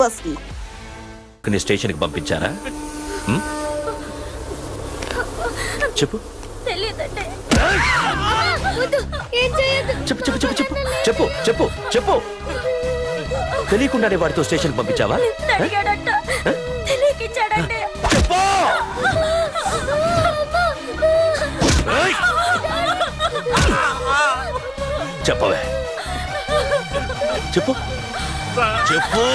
వస్తుంది. స్టేషన్కి పంపించారా? చెప్పు చెప్పు చెప్పు చెప్పు చెప్పు చెప్పు చెప్పు చెప్పు. తెలియకుండానే వాడితో స్టేషన్కి పంపించావా? చెప్పు. చెప్పవే, చెప్పు చెప్పు.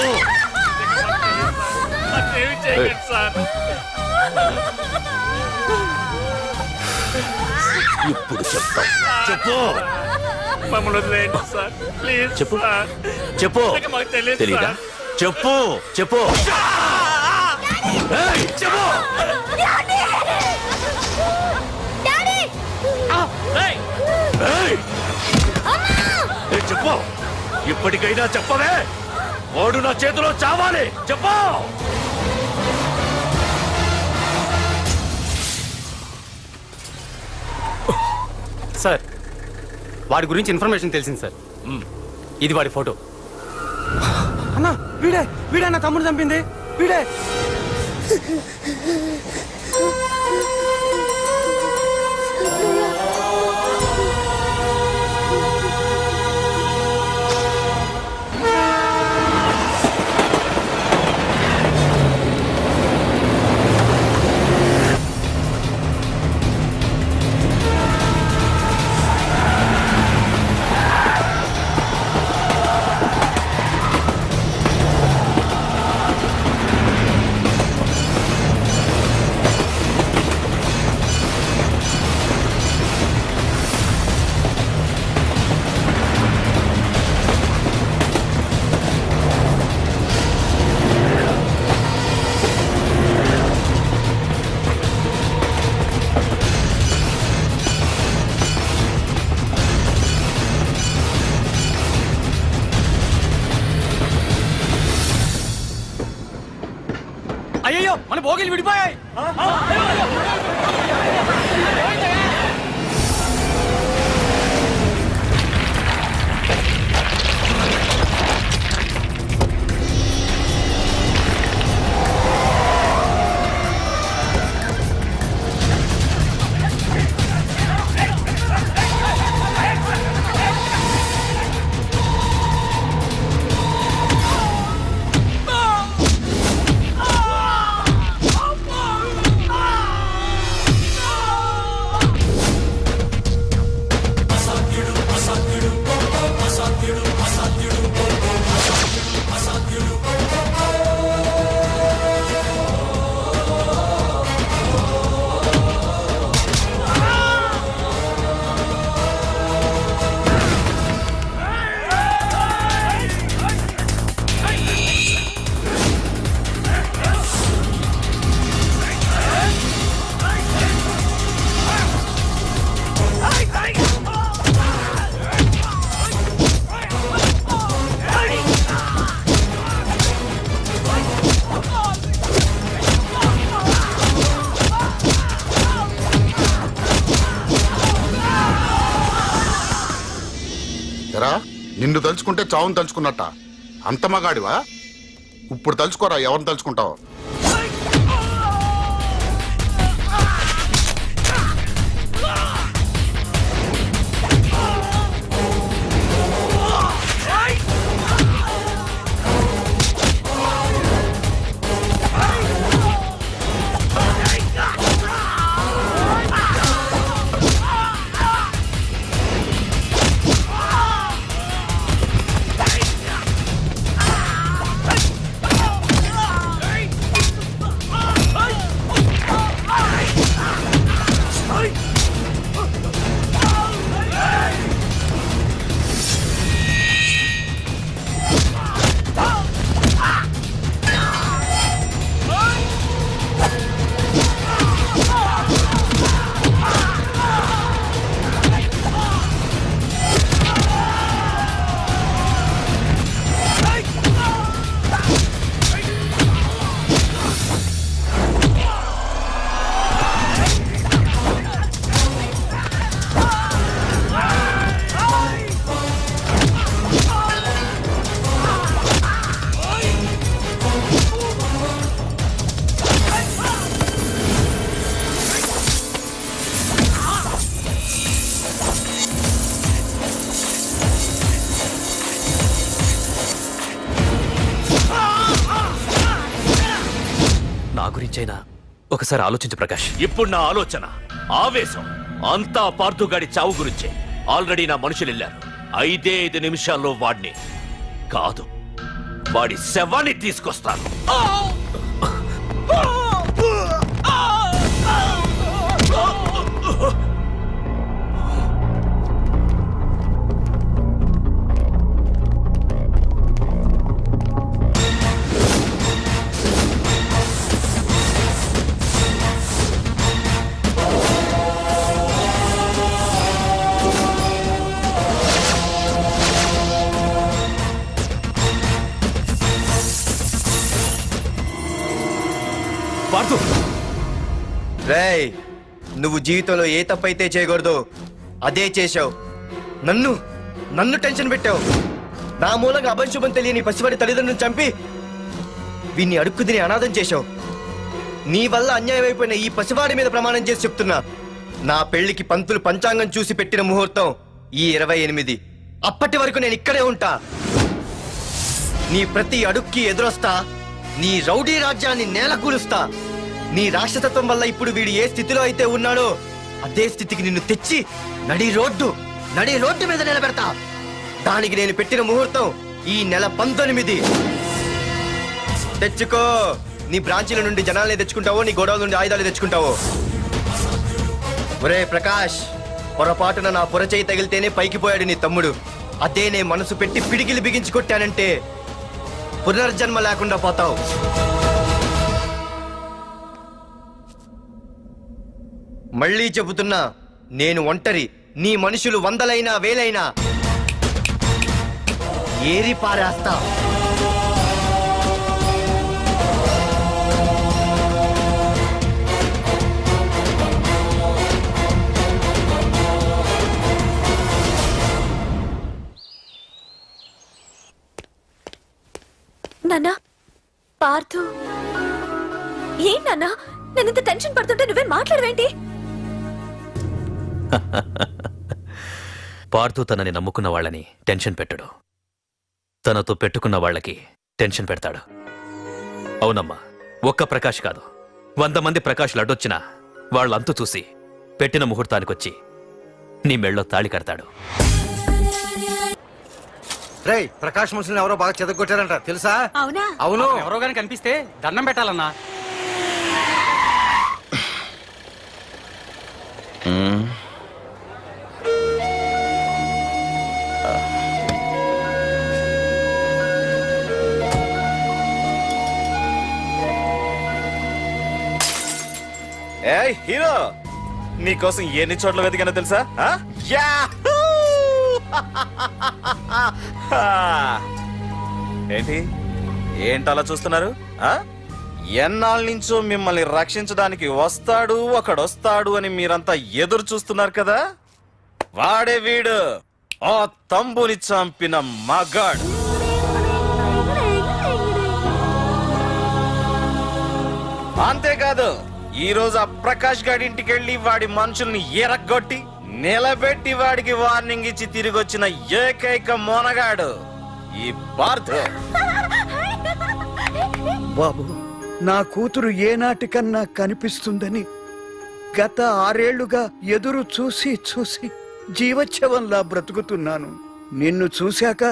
ఇప్పుడు చెప్తాం. చెప్పు. చెప్పు చెప్పు. తెలీదా? చెప్పు చెప్పు చెప్పు. చెప్పు. ఇప్పటికైనా చెప్పవే. వాడు నా చేతిలో చావాలి. చెప్పు. సార్, వాడి గురించి ఇన్ఫర్మేషన్ తెలిసింది సార్. ఇది వాడి ఫోటో. అన్నా వీడే నా తమ్ముడు చంపింది వీడే. అయ్యో, మన భోగిలు విడిపోయాయి. నిన్ను తలుచుకుంటే చావును తలుచుకున్నట్ట. అంత మగాడివా? ఇప్పుడు తలుచుకోరా, ఎవరిని తలుచుకుంటావు? నా గురించైనా ఒకసారి ఆలోచించు ప్రకాష్. ఇప్పుడు నా ఆలోచన ఆవేశం అంతా పార్థుగాడి చావు గురించే. ఆల్రెడీ నా మనుషులు వెళ్ళారు. 5 నిమిషాల్లో వాడిని కాదు, వాడి శవాన్ని తీసుకొస్తాను. పార్థు, రేయ్, నువ్వు జీవితంలో ఏ తప్పైతే చేయకూడదు అదే చేశావు. నన్ను నన్ను టెన్షన్ పెట్టావు. నా మూలంగా అభంశుభం తెలియని పసివాడి తల్లిదండ్రులను చంపి వీన్ని అడుక్కు తిని అనాథం చేశావు. నీ వల్ల అన్యాయం అయిపోయిన ఈ పసివాడి మీద ప్రమాణం చేసి చెప్తున్నా, నా పెళ్లికి పంతులు పంచాంగం చూసి పెట్టిన ముహూర్తం ఈ 28. అప్పటి వరకు నేను ఇక్కడే ఉంటా. నీ ప్రతి అడుక్కి ఎదురొస్తా. నీ రౌడీ రాజ్యాన్ని నేలకూలుస్తా. నీ రాక్షసత్వం వల్ల ఇప్పుడు వీడు ఏ స్థితిలో అయితే ఉన్నాడో అదే స్థితికి నిన్ను తెచ్చి నడి రోడ్డు మీద నిలబెడతా. దానికి నేను పెట్టిన ముహూర్తం ఈ నెల 19. తెచ్చుకో. నీ బ్రాంచీల నుండి జనాల్ని తెచ్చుకుంటావో, నీ గోడౌన్ నుండి ఆయుధాలు తెచ్చుకుంటావో. ఒరే ప్రకాష్, పొరపాటున నా పొరచేయి తగిలితేనే పైకి పోయాడు నీ తమ్ముడు. అదే నే మనసు పెట్టి పిడికిలి బిగించి కొట్టానంటే పునర్జన్మ లేకుండా పోతావు. మళ్ళీ చెబుతున్నా, నేను ఒంటరి. నీ మనుషులు 100లైనా 1000లైనా ఏరి పారేస్తా. నాన్నా, పార్థు, ఏం నాన్నా? నేను ఇంత టెన్షన్ పడుతుంటే నువ్వే మాట్లాడవేంటి? పార్థు తనని నమ్ముకున్న వాళ్ళని టెన్షన్ పెట్టడు, తనతో పెట్టుకున్న వాళ్ళకి టెన్షన్ పెడతాడు. అవునమ్మా, ఒక్క ప్రకాష్ కాదు, 100 మంది ప్రకాష్లు అడ్డొచ్చినా వాళ్ళంతు చూసి పెట్టిన ముహూర్తానికొచ్చి నీ మెళ్ళో తాళి కడతాడు. రేయ్, ప్రకాష్ మనుషుల్ని ఎవరో బాగా చెదగొట్టారంట, తెలుసా? అవునా? అవును. ఎవరో గాని కనిపిస్తే దండం పెట్టాలన్నా. ఏయ్ హీరో, నీకోసం ఎన్ని చోట్ల వెతికానో తెలుసా? ఆ? యాహూ! ఏంటి ఏంటలా చూస్తున్నారు? ఎన్నాళ్ళ నుంచో మిమ్మల్ని రక్షించడానికి ఒకడొస్తాడు అని మీరంతా ఎదురు చూస్తున్నారు కదా. వాడే వీడు, ఆ తంబుని చంపిన మగాడు. అంతేకాదు, ఈ రోజు ఆ ప్రకాష్ గాడి ఇంటికి వెళ్ళి వాడి మనుషుల్ని ఎరగొట్టి నిలబెట్టి వాడికి వార్నింగ్ ఇచ్చి తిరిగి వచ్చిన ఏకైక మోనగాడు ఈ పార్థు. బాబు, నా కూతురు ఏనాటికన్నా కనిపిస్తుందని గత 6 ఏళ్లుగా ఎదురు చూసి చూసి జీవోత్సవంలా బ్రతుకుతున్నాను. నిన్ను చూశాక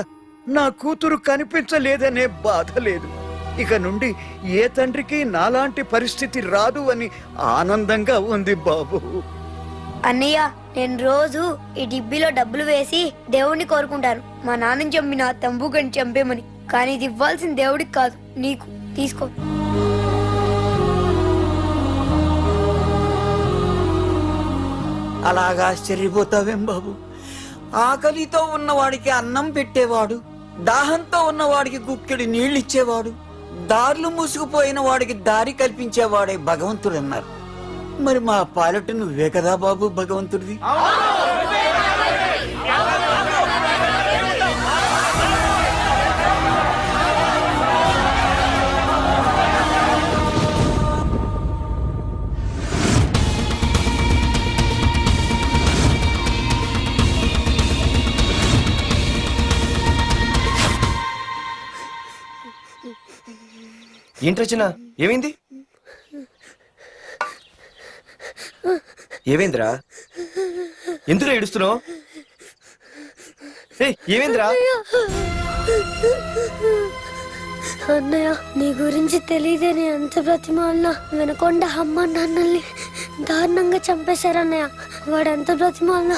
నా కూతురు కనిపించలేదనే బాధ లేదు. ఇక నుండి ఏ తండ్రికి నాలాంటి పరిస్థితి రాదు అని ఆనందంగా ఉంది బాబు. అన్నయ్య, నేను రోజు ఈ డిబ్బీలో డబ్బులు వేసి దేవుణ్ణి కోరుకుంటాను, మా నాన్నని చంపిన తంబుగని చంపేమని. కానీ ఇది ఇవ్వాల్సిన దేవుడికి కాదు, నీకు. తీసుకో. అలాగా ఆశ్చర్యపోతావేం బాబు? ఆకలితో ఉన్నవాడికి అన్నం పెట్టేవాడు, దాహంతో ఉన్నవాడికి గుక్కెడి నీళ్ళిచ్చేవాడు, దారులు మూసుకుపోయిన వాడికి దారి కల్పించేవాడే భగవంతుడు అన్నారు. మరి మా పాలట నువ్వే కదా బాబు భగవంతుడివి. ఏంటి రచన, ఏమైంది? ఏవేంద్రా ఎందుకు ఏడుస్తున్నావు? ఏవేంద్రా? అన్నయ్య నీ గురించి తెలియదని ఎంత బ్రతిమాలినా వినకుండా అమ్మ నాన్నల్ని దారుణంగా చంపేశారన్నయ్య. వాడు ఎంత బ్రతిమాలినా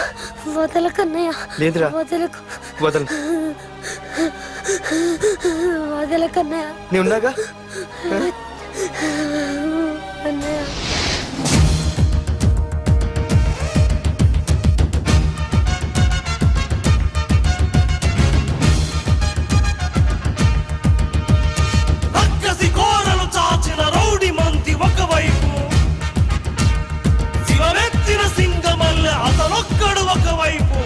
వదలకన్నయ్య. లేదురా. వదలకు. వదలు. వదలకన్నయ్య. నీ ఉన్నాగా? అన్నయ్య రక్కసి కోరలు చాచిన రౌడి మంది ఒకవైపు, శివమెత్తిన సింగమల్లె అతనొక్కడు ఒకవైపు.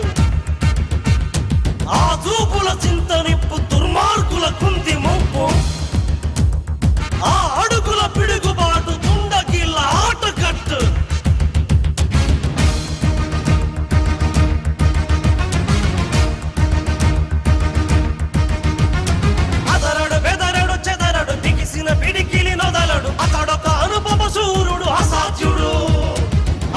ఆ చూపుల చింత నిప్పు దుర్మార్గుల కుంది ముప్పు, ఆ అడుగుల పిడుగుబాటు తుండగిల్ల ఆటకట్టు. అదరడు బెదరడు చెదరడు బిగిసిన పిడికిలి నొదలడు, అతడొక అనుపమ శూరుడు అసాధ్యుడు.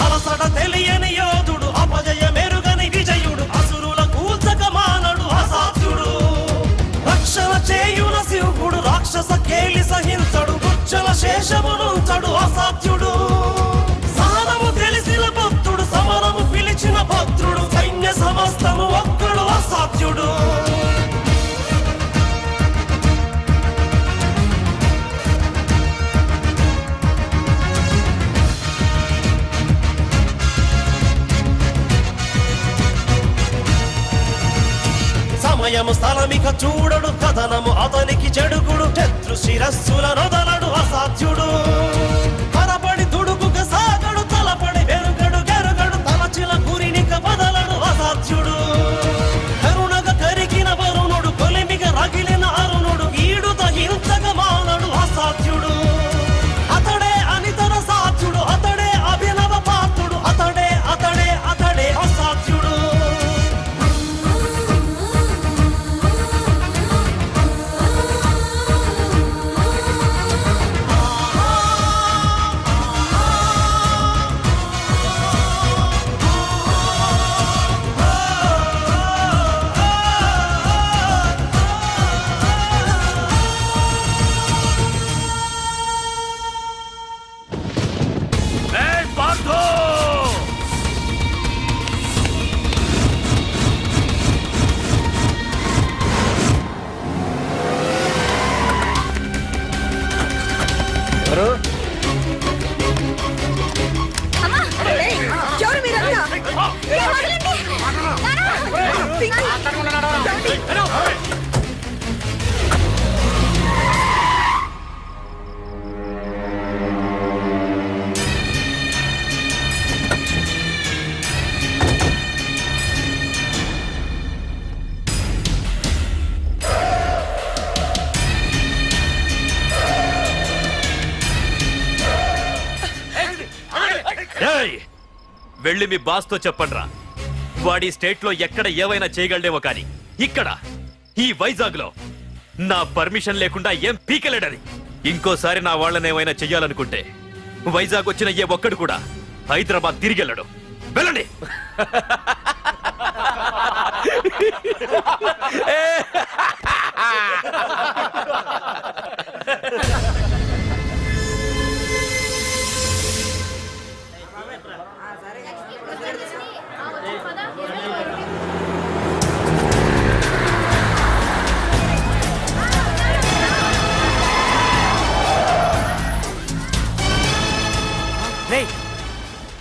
అలసట తెలియని యోధుడు, అపజయ మెరుగని విజయుడు, అసురుల కూల్చక మానడు అసాధ్యుడు. రక్షణ చేయున శివుడు రాక్షస కేలి సహించడు, గుచ్చల శేషమునుంచడు అసాధ్యుడు. సహనము తెలిసిన భక్తుడు, సమరము పిలిచిన భద్రుడు, సైన్య సమస్తము ఒక్కడు అసాధ్యుడు. సమయము స్థలమిక చూడడు, కథనము అతనికి చెడుగుడు, శత్రు శిరస్సుల నొదలడు అసాధ్యుడు. పరపడి దుడుకుక సాగడు, తలపడి వెరుగడు గెరుగడు, తలచిన గురినిక బదలడు అసాధ్యుడు. కరుణగ కరిగిన వరుణుడు, కొలిమిగ రగిలిన అరుణుడు, ఈడుత హింసగ మానడు అసాధ్యుడు. అతడే అనితర సాధ్యుడు, అతడే అభినవ పాత్రుడు, అతడే అతడే అతడే అసాధ్యుడు. వెళ్ళి మీ బాస్తో చెప్పండ్రా, వాడి స్టేట్ లో ఎక్కడ ఏవైనా చేయగలడేమో కానీ ఇక్కడ ఈ వైజాగ్ లో నా పర్మిషన్ లేకుండా ఏం పీకలేడని. ఇంకోసారి నా వాళ్ళని ఏమైనా చెయ్యాలనుకుంటే వైజాగ్ వచ్చిన ఏ ఒక్కడు కూడా హైదరాబాద్ తిరిగెళ్ళడు. వెళ్ళండి.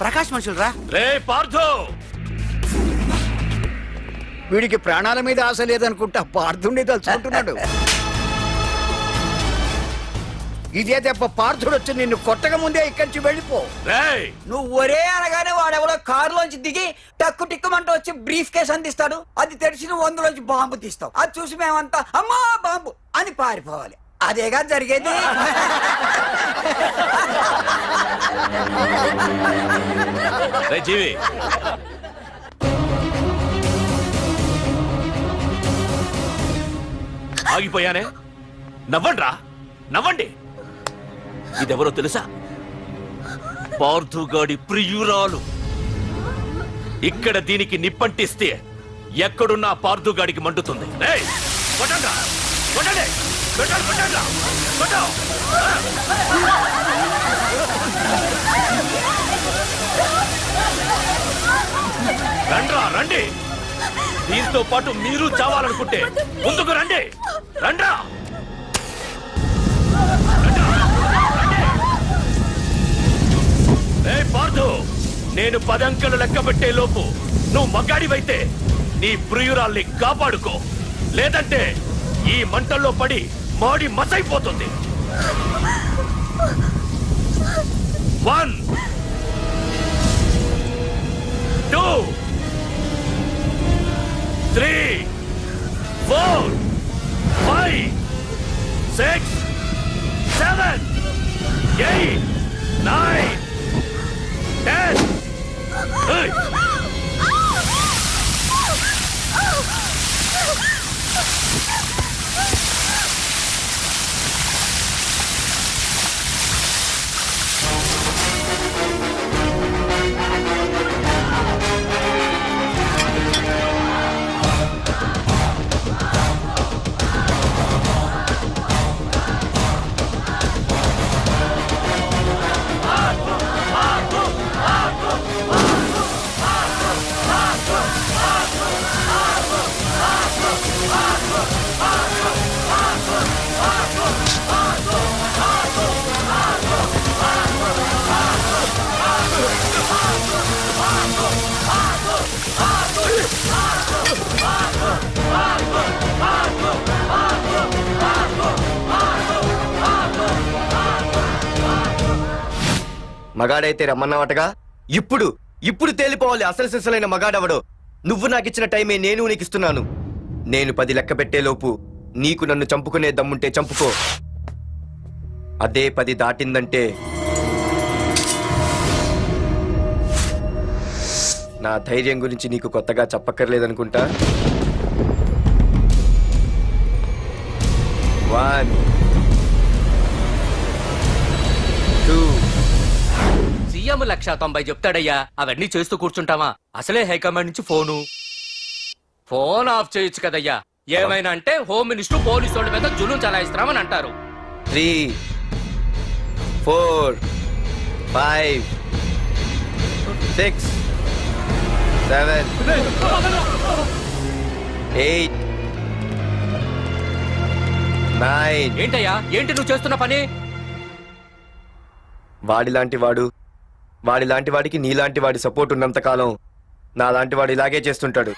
ప్రకాష్ మనుషులు రా. రే పార్థో, వీడికి ప్రాణాల మీద ఆశ లేదనుకుంటా పార్థుండి తలుచుకుంటున్నాడు. ఇదే దెబ్బ పార్థుడు వచ్చి నిన్ను కొట్టక ముందే ఇక్కడి నుంచి వెళ్ళిపో. నువ్వు ఒరే అనగానే వాడెవడో కారులోంచి దిగి టక్కు టిక్కుమంటూ వచ్చి బ్రీఫ్ కేసు అందిస్తాడు. అది తెరిచి నువ్వు అందులోంచి బాంబు తీస్తావు. అది చూసి మేమంతా అమ్మా బాంబు అని పారిపోవాలి. అదేగా జరిగేది. జీవి, ఆగిపోయానే. నవ్వండ్రా, నవ్వండి. ఇదెవరో తెలుసా? పార్థుగాడి ప్రియురాలు ఇక్కడ దీనికి నిప్పంటిస్తే ఎక్కడున్నా పార్దుగాడికి మండుతుంది. ఏయ్, కొట్టండ్రా, కొట్టండి, కొట్టండి, కొట్టండ్రా, కొట్టు. రండ్రా, రండి. దీంతో పాటు మీరు చావాలనుకుంటే ముందుకు రండి. రండ్రా. ఏయ్ పార్థు, నేను 10 అంకెలు లెక్క పెట్టే లోపు నువ్వు మగాడివైతే నీ ప్రియురాల్ని కాపాడుకో, లేదంటే ఈ మంటల్లో పడి మాడి మసైపోతుంది. 1 2 3 4 5 6 7 8 9 10. Hey! మగాడైతే రమ్మన్నావటగా, ఇప్పుడు ఇప్పుడు తేలిపోవాలి అసలు సిసలైన మగాడవడో. నువ్వు నాకిచ్చిన టైమే నేను నీకు ఇస్తున్నాను. నేను 10 లెక్క పెట్టేలోపు నీకు నన్ను చంపుకునే దమ్ముంటే చంపుకో. అదే 10 దాటిందంటే నా ధైర్యం గురించి నీకు కొత్తగా చెప్పక్కర్లేదనుకుంటా. 1 2 సీఎం 190 చెప్తాడయ్యా, అవన్నీ చేస్తూ కూర్చుంటావా? అసలే హైకమాండ్ నుంచి ఫోన్ ఆఫ్ చేయొచ్చు కదయ్యా. ఏమైనా అంటే హోమ్ మినిస్టర్ పోలీసు వాళ్ళ మీద జులుం చలాయిస్తున్నామని అంటారు. 3 4 5 6 7 8 9. ఏంటయ్యా, ఏంటి నువ్వు చేస్తున్న పని? వాడిలాంటి వాడికి నీలాంటి వాడి సపోర్ట్ ఉన్నంత కాలం నాలాంటి వాడు ఇలాగే చేస్తుంటాడు.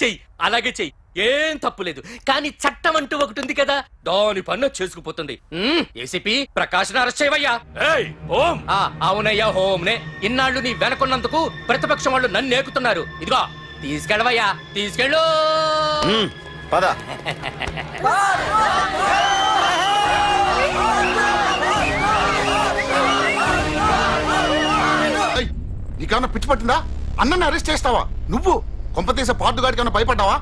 చెయ్యి, అలాగే చెయ్యి, ఏం తప్పులేదు. కానీ చట్టం అంటూ ఒకటి ఉంది కదా, దాని పన్ను చేసుకుపోతుంది. ఏసీపీ ప్రకాష్ అరెస్ట్ చేయవయ్యా. ఏయ్, ఓం. అవునయ్యా, హోమ్నే. ఇన్నాళ్ళు నీ వెనకున్నందుకు ప్రతిపక్షం వాళ్ళు నన్ను ఏకుతున్నారు. ఇదిగో తీసుకెళ్ళవయ్యా, తీసుకెళ్ళు. పద. నీకన్నా పిచ్చి పట్టిందా? అన్నని అరెస్ట్ చేస్తావా నువ్వు? కొంపతీసే పార్దుగాడికి కన్నా భయపడ్డావా?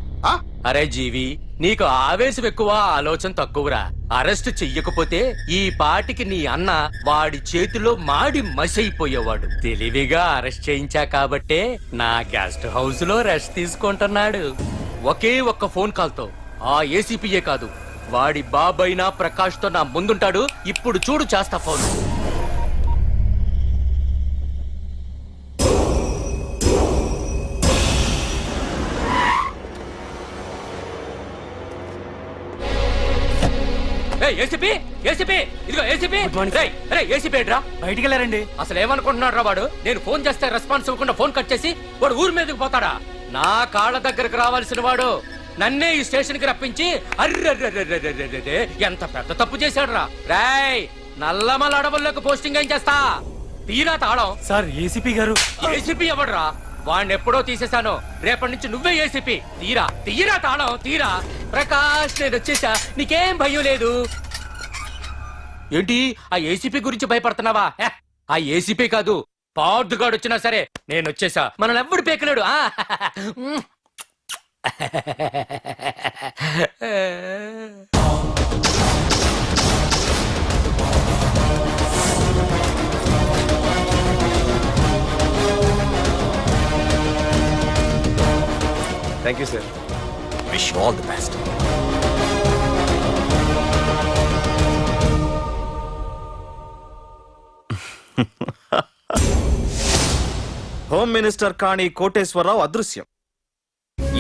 అరే జీవి, నీకు ఆవేశం ఎక్కువ, ఆలోచన తక్కువరా. అరెస్ట్ చెయ్యకపోతే ఈ పాటికి నీ అన్న వాడి చేతిలో మాడి మసైపోయేవాడు. తెలివిగా అరెస్ట్ చేయించా కాబట్టే నా గెస్ట్ హౌస్ లో రెస్ట్ తీసుకుంటున్నాడు. ఒకే ఒక్క ఫోన్ కాల్ తో ఆ ఏసీపీయే కాదు, వాడి బాబైనా ప్రకాష్ తో నా ముందుంటాడు. ఇప్పుడు చూడు చేస్తా ఫోన్. ఏసీపీ, ఏసీపీ, ఇదిగో ఏసీపీ. ఏసీపీ ఏంట్రా? బయటికి వెళ్ళారండి. అసలు ఏమనుకుంటున్నాడు రా వాడు? నేను ఫోన్ చేస్తే రెస్పాన్స్ ఇవ్వకుండా ఫోన్ కట్ చేసి వాడు ఊరి మీదకి పోతాడా? నా కాళ్ళ దగ్గరకు రావాల్సిన వాడు నన్నే ఈ స్టేషన్ కి రప్పించి అర్రె ఎంత పెద్ద తప్పు చేశాడు రా. రాయ్, నల్లమల అడవుల్లోకి పోస్టింగ్ ఏం చేస్తా? తీరా తాళం. సార్, ఏసీపీ గారు. ఏసీపీ ఎవడరా? వాడిని ఎప్పుడో తీసేశాను. రేపటి నుంచి నువ్వే ఏసీపీ. తీరా, తీరా తాళం, తీరా. ప్రకాష్, నేను వచ్చేసా, నీకేం భయం లేదు. ఏంటి ఆ ఏసీపీ గురించి భయపడుతున్నావా? ఆ ఏసీపీ కాదు, పార్దుగాడు వచ్చినా సరే నేను వచ్చేసా. మనల్ని ఎవ్వడు పేకలేడు. Thank you sir. Wish all the best. Home minister Kani Koteswararao అదృశ్యం.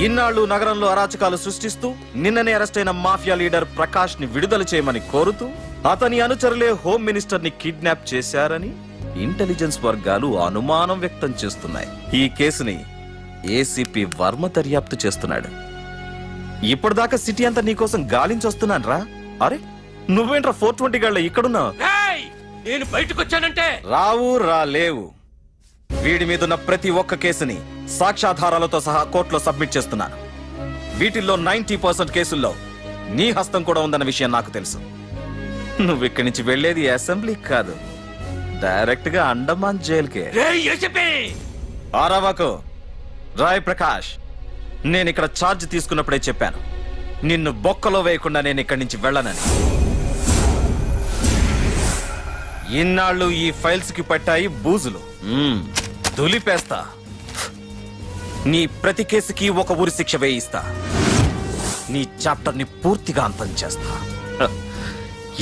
ఇన్నాళ్లు నగరంలో అరాచకాలు సృష్టిస్తూ నిన్ననే అరెస్ట్ అయిన మాఫియా లీడర్ ప్రకాష్ ని విడుదల చేయమని కోరుతూ అతని అనుచరులే హోమ్ మినిస్టర్ ని కిడ్నాప్ చేశారని ఇంటెలిజెన్స్ వర్గాలు అనుమానం వ్యక్తం చేస్తున్నాయి. ఈ కేసుని ఏసీపీ వర్మ దర్యాప్తు చేస్తున్నాడు. ఇప్పటిదాకా సిటీ అంతా నీకోసం గాలించొస్తున్నాను రా. అరే నువ్వేంట్రా 420 గళ్ళ ఇక్కడున్నావు? రేయ్, నేను బయటకు వచ్చానంటే రాలేవు. వీడి మీదున్న ప్రతి ఒక్క కేసుని సాక్ష్యాధారాలతో సహా కోర్టులో సబ్మిట్ చేస్తున్నాను. వీటిల్లో 90% కేసుల్లో నీ హస్తం కూడా ఉందన్న విషయం నాకు తెలుసు. నువ్వు ఇక్కడి నుంచి వెళ్లేది అసెంబ్లీకి కాదు, డైరెక్ట్ గా అండమాన్ జైలుకే. రేయ్ ఏసీపీ, ఆరావాకు. రాయ్ ప్రకాష్, నేను ఇక్కడ ఛార్జ్ తీసుకున్నప్పుడే చెప్పాను, నిన్ను బొక్కలో వేయకుండా నేను ఇక్కడి నుంచి వెళ్ళనని. ఇన్నాళ్ళు ఈ ఫైల్స్ కి పట్టాయి బూజులు. దులిపేస్తా. నీ ప్రతి కేసుకి ఒక ఉరి శిక్ష వేయిస్తా. నీ చాప్టర్ ని పూర్తిగా అంతం చేస్తా.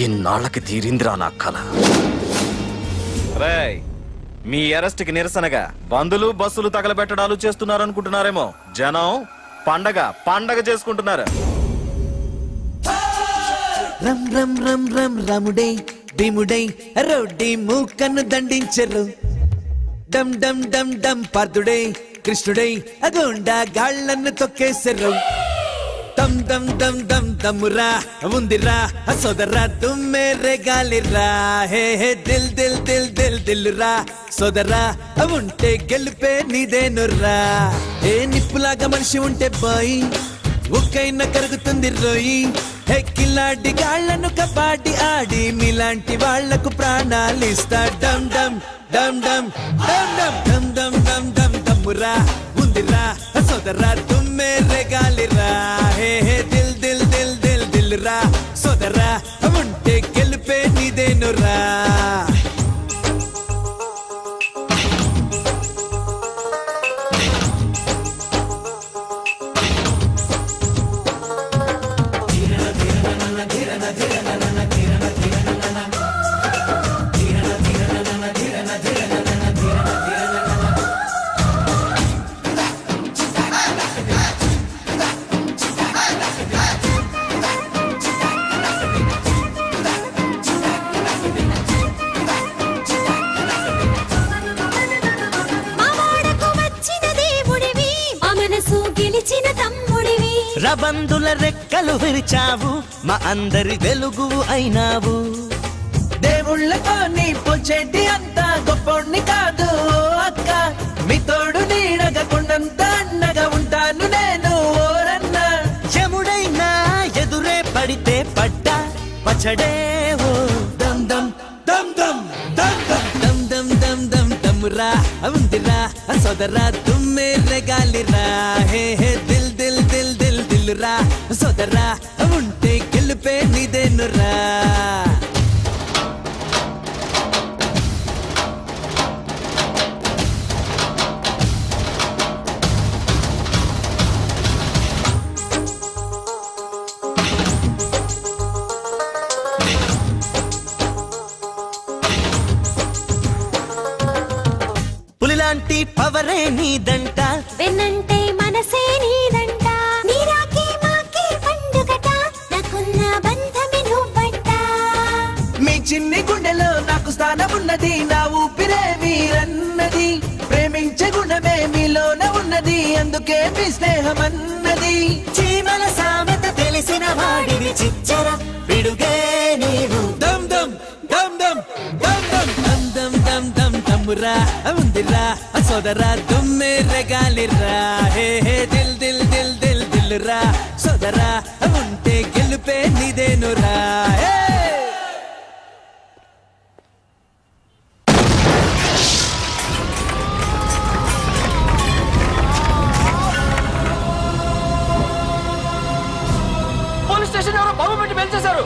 ఇన్నాళ్ళకి తీరిందిరా నా కల. రేయ్, మీ అరెస్ట్ కి నిరసనగా బందులు బస్సులు తగలబెట్టడాలు చేస్తున్నారనుకుంటున్నారేమో. జనం పండగ చేసుకుంటున్నారు. రమ్ రమ్ రమ్ రమ్ రముడై భీముడై రౌడీ మూకన్ను దండించరు. డమ్ డమ్ డమ్ డమ్ పార్థుడై కృష్ణుడై అగోండా గాళ్ళను తొక్కేసరు. దమ్ దమ్ దమ్ దమ్ దమ్మురా ఉందిరా సోదరా తుమ్మే గాలిరా. హే హే దిల్ దిల్ దిల్ దిల్ దిల్లురా సోదరా ఉంటే గెలిపే నీదేనురా. ఏ నిప్పులాగా మనిషి ఉంటే బాయి ఒక్కైనా కరుగుతుంది రోయి. హే కిలాడి గాళ్లను కబాడి ఆడి మీలాంటి వాళ్లకు ప్రాణాలిస్తా. డమ్ డమ్ డమ్ డమ్ డమ్ డమ్ డమ్ డమ్ డమ్ డమ్ దమ్మురా ఉందిరా సోదరా తుమ్మే గాలిరా. హే హే దిల్ దిల్ దిల్ దిల్ దిల్లురా సోదరా ఉంటే గెలిపే నీదేనురా. రబందుల రెక్కలు విరిచావు మా అందరి వెలుగు అయినావు. దేవుళ్ళతో నీ పొచ్చేటి అంత గొప్పోణ్ణి కాదు అక్క. మీ తోడు నీడగా కొండంత అండగా ఉంటాను నేను ఓరన్న. యముడైనా ఎదురే పడితే పడ్డా పచ్చడే ఓ. దమ్ దమ్ దమ్ దమ్ దమ్ దమ్ దమ్ దమ్ దమ్ దమ్మురా ఉందిరా సోదరా తుమ్మే గాలిరా. హే హే దిల్ దిల్ దిల్ దిల్ దిల్లురా సోదరా ఉంటే గెలిపే నీదేనురా. పులిలాంటి పవరే నీదంట, వెన్నంటే మనసే నీదంట. నీరాకే మాకే పండుగట, నాకున్న బంధమే నువ్వంట. మీ చిన్ని గుండెలో నాకు స్థానం ఉన్నది, నా ఊపిరే మీరన్నది. ప్రేమించే గుణమే మీలోన ఉన్నది, అందుకే మీ స్నేహం అన్నది. చీమల సామెత తెలిసిన వాడివి చిచ్చర పిడుగే నీవు. దమ్ దమ్ దమ్ దమ్ దమ్ దమ్ దమ్ దమ్ దమ్ దమ్ దమ్మురా ఉందిరా సోదరా తుమ్మే గాలిరా. హే హే దిల్ దిల్ దిల్ దిల్ దిల్లురా సోదరా ఉంటే గెలుపే నీదేనురా. పోలీస్ స్టేషన్ ఎవరో బాబు పెట్టి పెంచేశారు.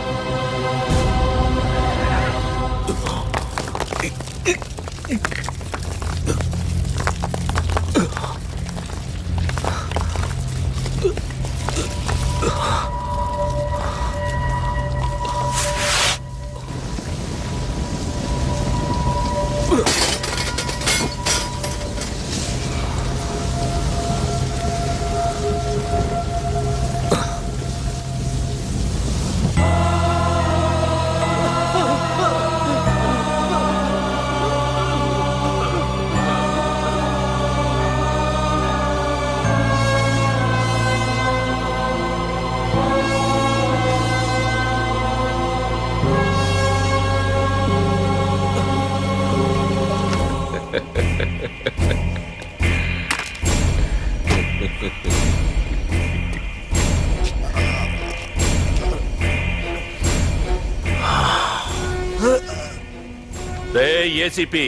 రే ఏసీపీ,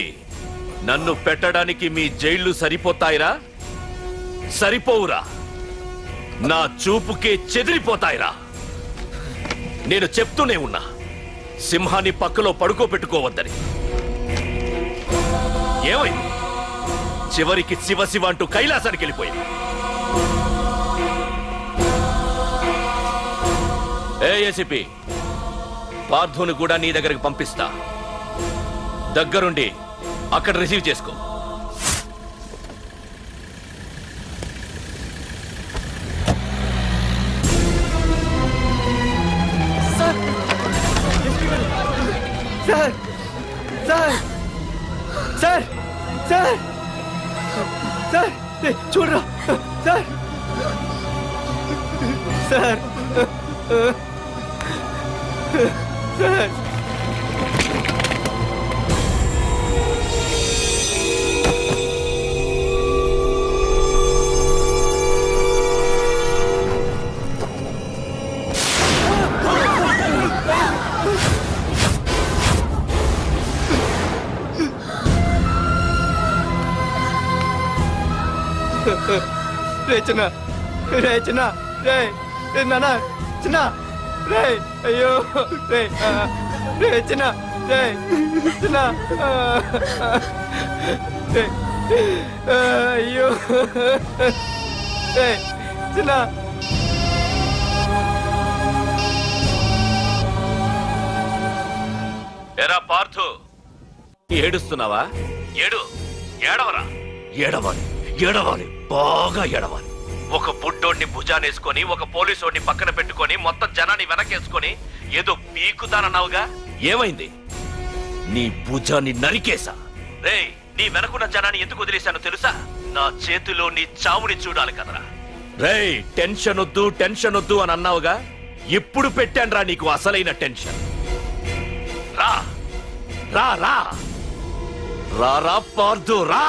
నన్ను పెట్టడానికి మీ జైళ్లు సరిపోతాయిరా? సరిపోవురా. నా చూపుకే చెదిరిపోతాయిరా. నేను చెప్తూనే ఉన్నా, సింహాన్ని పక్కలో పడుకోబెట్టుకోవద్దని. ఏమైంది? చివరికి శివ శివ అంటూ కైలాసానికి వెళ్ళిపోయింది. ఏసీపీ, పార్థుని కూడా నీ దగ్గరికి పంపిస్తా. దగ్గరుండి అక్కడ రిసీవ్ చేసుకో. Sir sir sir sir sir చూడరా సార్ సార్ సార్ రే చిన్న, రే చిన్న, రే నాన్న చిన్న, రే అయ్యో, రే రే చిన్న, రే చిన్న, రే అయ్యో, రే చిన్న. ఎరా పార్థు, ఏడుస్తున్నావా? ఏడవరా. ఏడవాలి, బాగా ఏడవాలి. ఒక బుడ్డోడిని భుజానేసుకొని, ఒక పోలీసోడిని పక్కన పెట్టుకొని, మొత్తం జనాన్ని వెనకేసుకొని ఏదో పీకుతానన్నావుగా, ఏమైంది? నీ భుజాన్ని నరికేశా. రేయ్, నీ వెనకున్న జనాన్ని ఎందుకు వదిలేశానో తెలుసా? నా చేతిలో నీ చావుని చూడాలి కదరా. రేయ్, టెన్షన్ వద్దు అని అన్నావుగా, ఇప్పుడు పెట్టానురా నీకు అసలైన టెన్షన్. రా రా రా రా పార్థు, రా.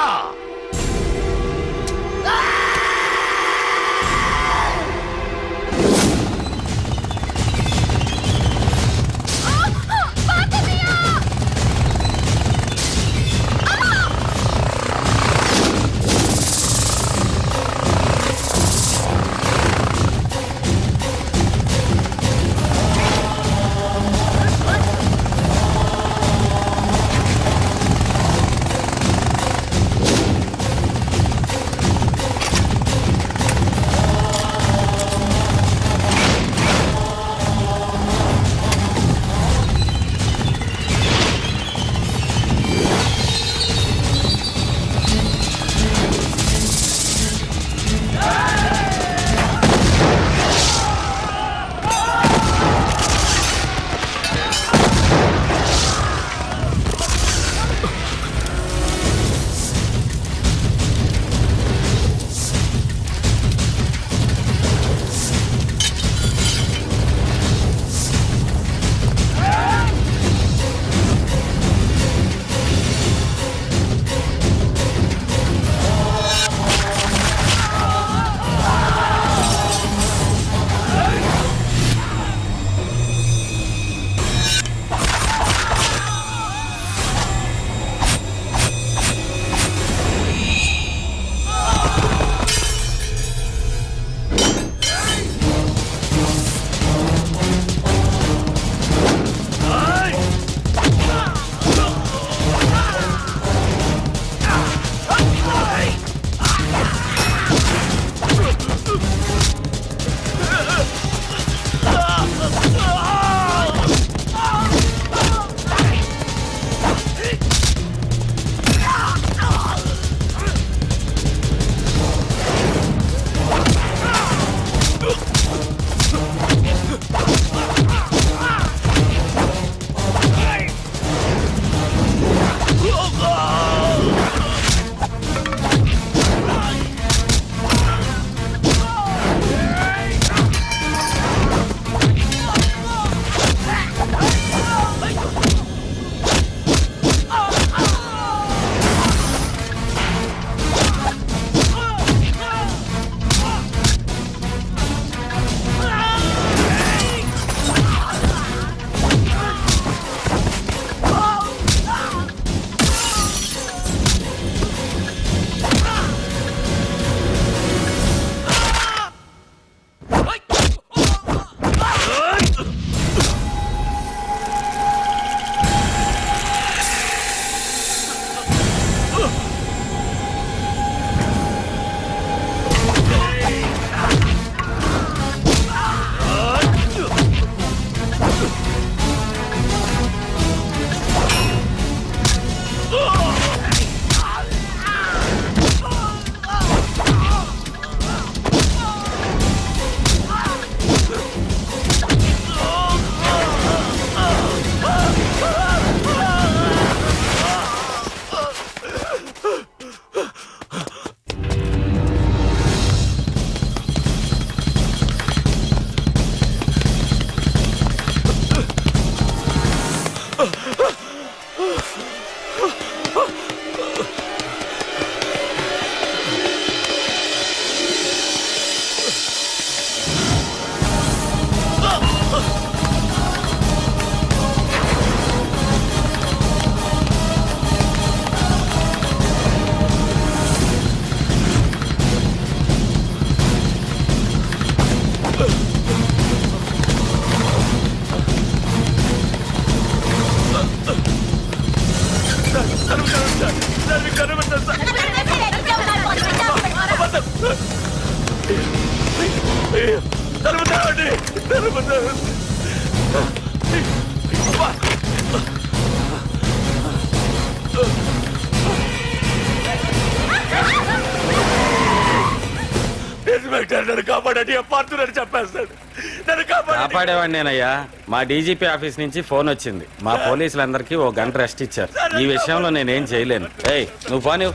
కాపాడేవాడినేనయ్యా. మా డీజీపీ ఆఫీస్ నుంచి ఫోన్ వచ్చింది. మా పోలీసులందరికీ ఓ గంట రెస్ట్ ఇచ్చారు. ఈ విషయంలో నేనేం చేయలేను. ఏయ్, నువ్వు పోనీ.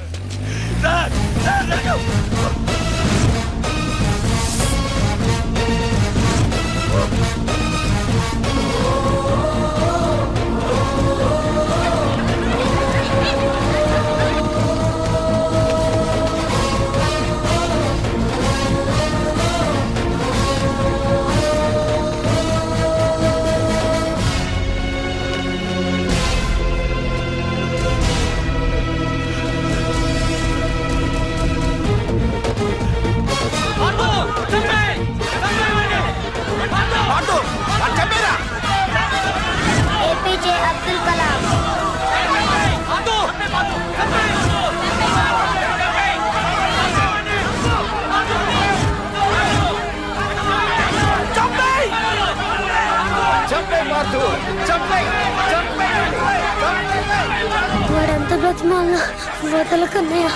ఏపీజే అబ్దుల్ కలాం. వాడంత బ్రతిమాల వదల కన్నయ్య.